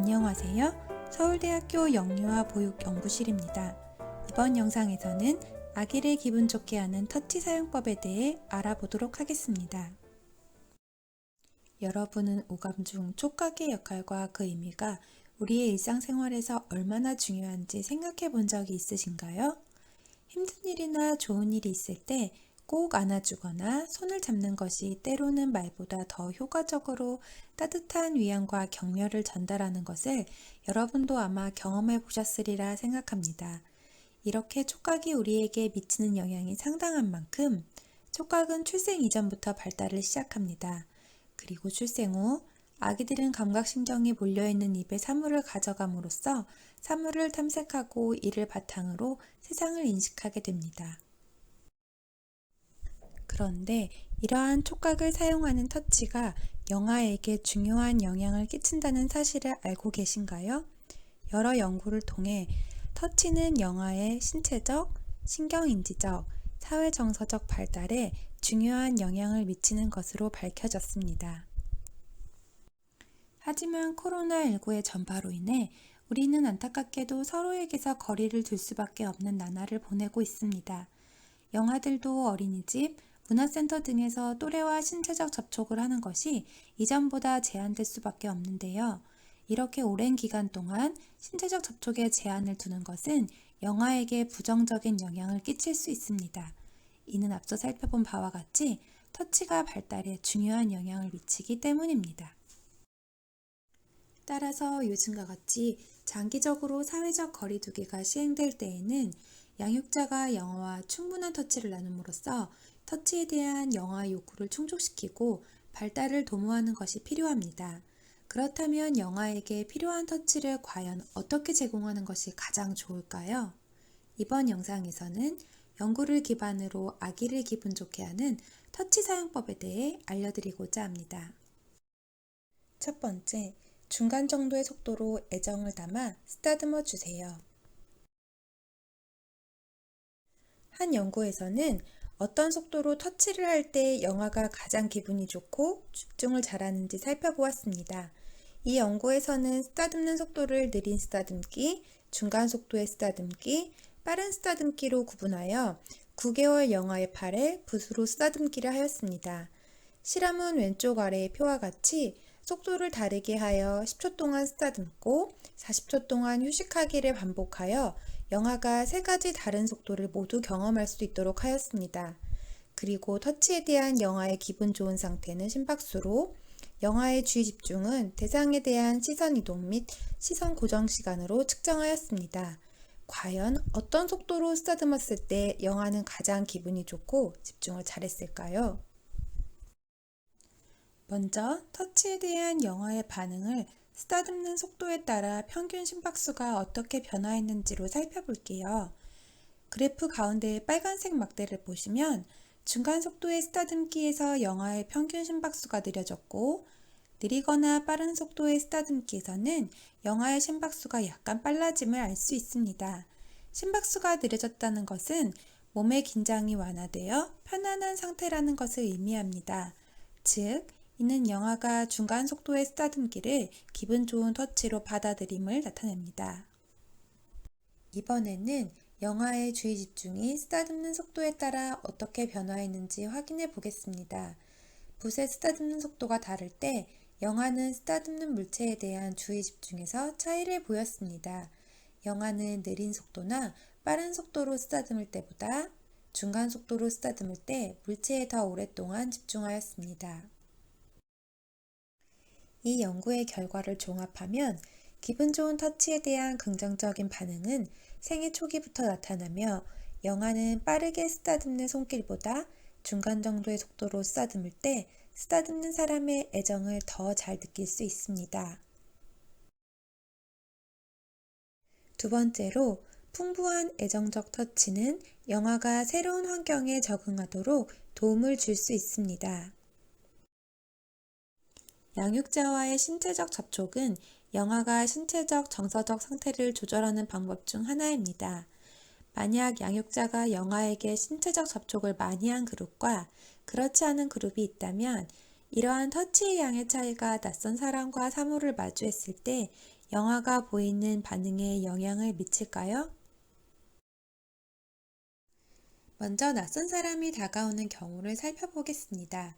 안녕하세요. 서울대학교 영유아 보육연구실입니다. 이번 영상에서는 아기를 기분 좋게 하는 터치 사용법에 대해 알아보도록 하겠습니다. 여러분은 오감 중 촉각의 역할과 그 의미가 우리의 일상생활에서 얼마나 중요한지 생각해 본 적이 있으신가요? 힘든 일이나 좋은 일이 있을 때 꼭 안아주거나 손을 잡는 것이 때로는 말보다 더 효과적으로 따뜻한 위안과 격려를 전달하는 것을 여러분도 아마 경험해 보셨으리라 생각합니다. 이렇게 촉각이 우리에게 미치는 영향이 상당한 만큼 촉각은 출생 이전부터 발달을 시작합니다. 그리고 출생 후 아기들은 감각신경이 몰려있는 입에 사물을 가져감으로써 사물을 탐색하고 이를 바탕으로 세상을 인식하게 됩니다. 그런데 이러한 촉각을 사용하는 터치가 영아에게 중요한 영향을 끼친다는 사실을 알고 계신가요? 여러 연구를 통해 터치는 영아의 신체적, 신경인지적, 사회정서적 발달에 중요한 영향을 미치는 것으로 밝혀졌습니다. 하지만 코로나19의 전파로 인해 우리는 안타깝게도 서로에게서 거리를 둘 수밖에 없는 나날을 보내고 있습니다. 영아들도 어린이집, 문화센터 등에서 또래와 신체적 접촉을 하는 것이 이전보다 제한될 수밖에 없는데요. 이렇게 오랜 기간 동안 신체적 접촉에 제한을 두는 것은 영아에게 부정적인 영향을 끼칠 수 있습니다. 이는 앞서 살펴본 바와 같이 터치가 발달에 중요한 영향을 미치기 때문입니다. 따라서 요즘과 같이 장기적으로 사회적 거리두기가 시행될 때에는 양육자가 영아와 충분한 터치를 나눔으로써 터치에 대한 영아 욕구를 충족시키고 발달을 도모하는 것이 필요합니다. 그렇다면 영아에게 필요한 터치를 과연 어떻게 제공하는 것이 가장 좋을까요? 이번 영상에서는 연구를 기반으로 아기를 기분 좋게 하는 터치 사용법에 대해 알려드리고자 합니다. 첫 번째, 중간 정도의 속도로 애정을 담아 쓰다듬어 주세요. 한 연구에서는 어떤 속도로 터치를 할 때 영아가 가장 기분이 좋고 집중을 잘하는지 살펴보았습니다. 이 연구에서는 쓰다듬는 속도를 느린 쓰다듬기, 중간 속도의 쓰다듬기, 빠른 쓰다듬기로 구분하여 9개월 영아의 팔에 붓으로 쓰다듬기를 하였습니다. 실험은 왼쪽 아래의 표와 같이 속도를 다르게 하여 10초 동안 쓰다듬고 40초 동안 휴식하기를 반복하여 영아가 3가지 다른 속도를 모두 경험할 수 있도록 하였습니다. 그리고 터치에 대한 영아의 기분 좋은 상태는 심박수로, 영아의 주의 집중은 대상에 대한 시선 이동 및 시선 고정 시간으로 측정하였습니다. 과연 어떤 속도로 쓰다듬었을 때 영아는 가장 기분이 좋고 집중을 잘했을까요? 먼저 터치에 대한 영아의 반응을 쓰다듬는 속도에 따라 평균 심박수가 어떻게 변화했는지로 살펴볼게요. 그래프 가운데의 빨간색 막대를 보시면 중간 속도의 쓰다듬기에서 영아의 평균 심박수가 느려졌고, 느리거나 빠른 속도의 쓰다듬기에서는 영아의 심박수가 약간 빨라짐을 알 수 있습니다. 심박수가 느려졌다는 것은 몸의 긴장이 완화되어 편안한 상태라는 것을 의미합니다. 즉, 이는 영아가 중간 속도의 쓰다듬기를 기분 좋은 터치로 받아들임을 나타냅니다. 이번에는 영아의 주의 집중이 쓰다듬는 속도에 따라 어떻게 변화했는지 확인해 보겠습니다. 붓의 쓰다듬는 속도가 다를 때 영아는 쓰다듬는 물체에 대한 주의 집중에서 차이를 보였습니다. 영아는 느린 속도나 빠른 속도로 쓰다듬을 때보다 중간 속도로 쓰다듬을 때 물체에 더 오랫동안 집중하였습니다. 이 연구의 결과를 종합하면 기분 좋은 터치에 대한 긍정적인 반응은 생애 초기부터 나타나며 영아는 빠르게 쓰다듬는 손길보다 중간 정도의 속도로 쓰다듬을 때 쓰다듬는 사람의 애정을 더 잘 느낄 수 있습니다. 두 번째로, 풍부한 애정적 터치는 영아가 새로운 환경에 적응하도록 도움을 줄 수 있습니다. 양육자와의 신체적 접촉은 영아가 신체적, 정서적 상태를 조절하는 방법 중 하나입니다. 만약 양육자가 영아에게 신체적 접촉을 많이 한 그룹과 그렇지 않은 그룹이 있다면 이러한 터치의 양의 차이가 낯선 사람과 사물을 마주했을 때 영화가 보이는 반응에 영향을 미칠까요? 먼저 낯선 사람이 다가오는 경우를 살펴보겠습니다.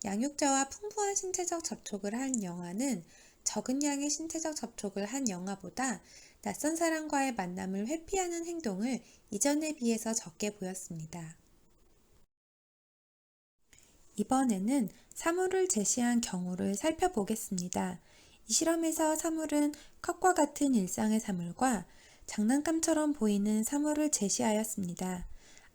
양육자와 풍부한 신체적 접촉을 한 영화는 적은 양의 신체적 접촉을 한 영화보다 낯선 사람과의 만남을 회피하는 행동을 이전에 비해서 적게 보였습니다. 이번에는 사물을 제시한 경우를 살펴보겠습니다. 이 실험에서 사물은 컵과 같은 일상의 사물과 장난감처럼 보이는 사물을 제시하였습니다.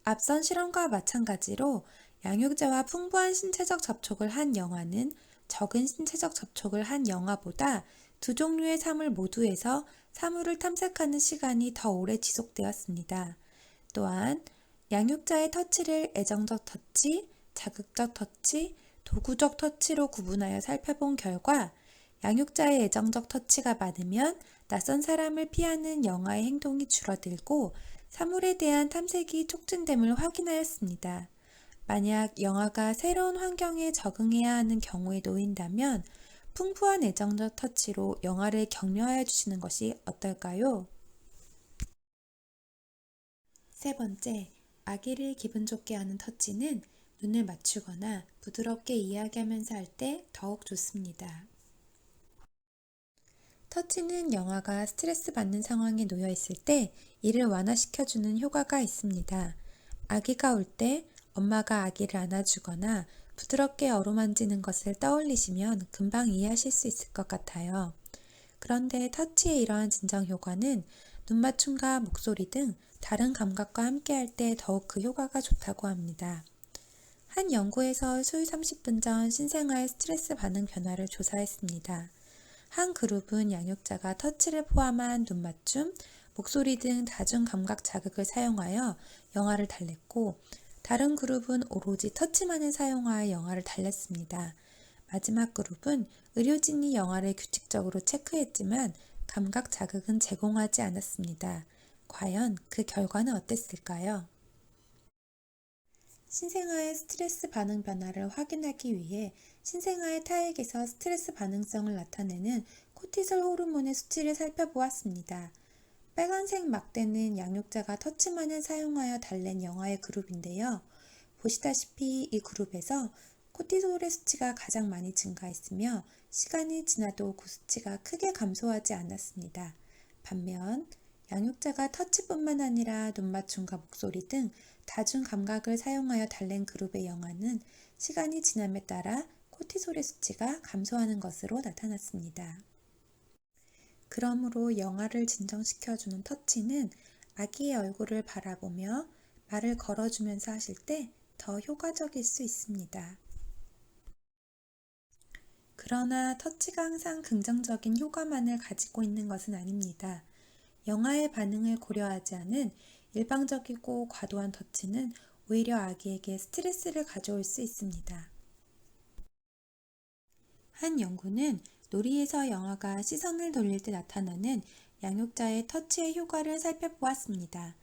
앞선 실험과 마찬가지로 양육자와 풍부한 신체적 접촉을 한 영화는 적은 신체적 접촉을 한 영화보다 두 종류의 사물 모두에서 사물을 탐색하는 시간이 더 오래 지속되었습니다. 또한 양육자의 터치를 애정적 터치, 자극적 터치, 도구적 터치로 구분하여 살펴본 결과 양육자의 애정적 터치가 많으면 낯선 사람을 피하는 영아의 행동이 줄어들고 사물에 대한 탐색이 촉진됨을 확인하였습니다. 만약 영아가 새로운 환경에 적응해야 하는 경우에 놓인다면 풍부한 애정적 터치로 영아를 격려하여 주시는 것이 어떨까요? 세 번째, 아기를 기분 좋게 하는 터치는 눈을 맞추거나 부드럽게 이야기하면서 할 때 더욱 좋습니다. 터치는 영아가 스트레스 받는 상황에 놓여 있을 때 이를 완화시켜주는 효과가 있습니다. 아기가 울 때 엄마가 아기를 안아주거나 부드럽게 어루만지는 것을 떠올리시면 금방 이해하실 수 있을 것 같아요. 그런데 터치의 이러한 진정 효과는 눈맞춤과 목소리 등 다른 감각과 함께 할 때 더욱 그 효과가 좋다고 합니다. 한 연구에서 수유 30분 전 신생아의 스트레스 반응 변화를 조사했습니다. 한 그룹은 양육자가 터치를 포함한 눈맞춤, 목소리 등 다중 감각 자극을 사용하여 영아를 달랬고, 다른 그룹은 오로지 터치만을 사용하여 영아를 달랬습니다. 마지막 그룹은 의료진이 영아를 규칙적으로 체크했지만 감각 자극은 제공하지 않았습니다. 과연 그 결과는 어땠을까요? 신생아의 스트레스 반응 변화를 확인하기 위해 신생아의 타액에서 스트레스 반응성을 나타내는 코티솔 호르몬의 수치를 살펴보았습니다. 빨간색 막대는 양육자가 터치만을 사용하여 달랜 영아의 그룹인데요. 보시다시피 이 그룹에서 코티솔의 수치가 가장 많이 증가했으며 시간이 지나도 그 수치가 크게 감소하지 않았습니다. 반면 양육자가 터치뿐만 아니라 눈맞춤과 목소리 등 다중 감각을 사용하여 달랜 그룹의 영아는 시간이 지남에 따라 코티솔의 수치가 감소하는 것으로 나타났습니다. 그러므로 영아를 진정시켜주는 터치는 아기의 얼굴을 바라보며 말을 걸어주면서 하실 때 더 효과적일 수 있습니다. 그러나 터치가 항상 긍정적인 효과만을 가지고 있는 것은 아닙니다. 영아의 반응을 고려하지 않은 일방적이고 과도한 터치는 오히려 아기에게 스트레스를 가져올 수 있습니다. 한 연구는 놀이에서 영아가 시선을 돌릴 때 나타나는 양육자의 터치의 효과를 살펴보았습니다.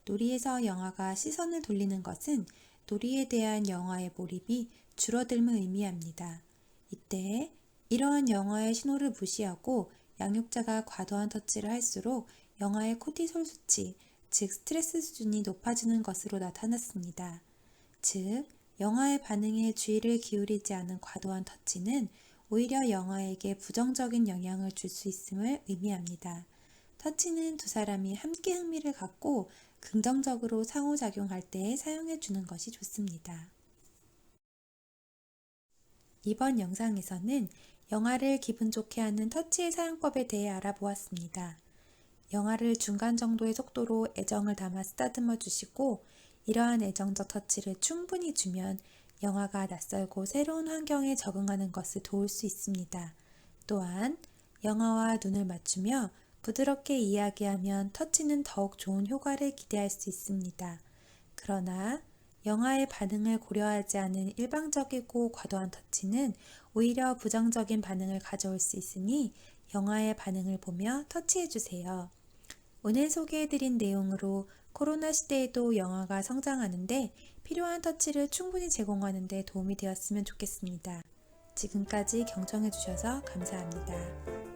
놀이에서 영아가 시선을 돌리는 것은 놀이에 대한 영아의 몰입이 줄어들음을 의미합니다. 이때 이러한 영아의 신호를 무시하고 양육자가 과도한 터치를 할수록 영아의 코티솔 수치, 즉 스트레스 수준이 높아지는 것으로 나타났습니다. 즉, 영아의 반응에 주의를 기울이지 않은 과도한 터치는 오히려 영아에게 부정적인 영향을 줄 수 있음을 의미합니다. 터치는 두 사람이 함께 흥미를 갖고 긍정적으로 상호작용할 때 사용해 주는 것이 좋습니다. 이번 영상에서는 영아를 기분 좋게 하는 터치의 사용법에 대해 알아보았습니다. 영아를 중간 정도의 속도로 애정을 담아 쓰다듬어 주시고 이러한 애정적 터치를 충분히 주면 영아가 낯설고 새로운 환경에 적응하는 것을 도울 수 있습니다. 또한 영아와 눈을 맞추며 부드럽게 이야기하면 터치는 더욱 좋은 효과를 기대할 수 있습니다. 그러나 영아의 반응을 고려하지 않은 일방적이고 과도한 터치는 오히려 부정적인 반응을 가져올 수 있으니 영아의 반응을 보며 터치해 주세요. 오늘 소개해드린 내용으로 코로나 시대에도 영아가 성장하는데 필요한 터치를 충분히 제공하는 데 도움이 되었으면 좋겠습니다. 지금까지 경청해 주셔서 감사합니다.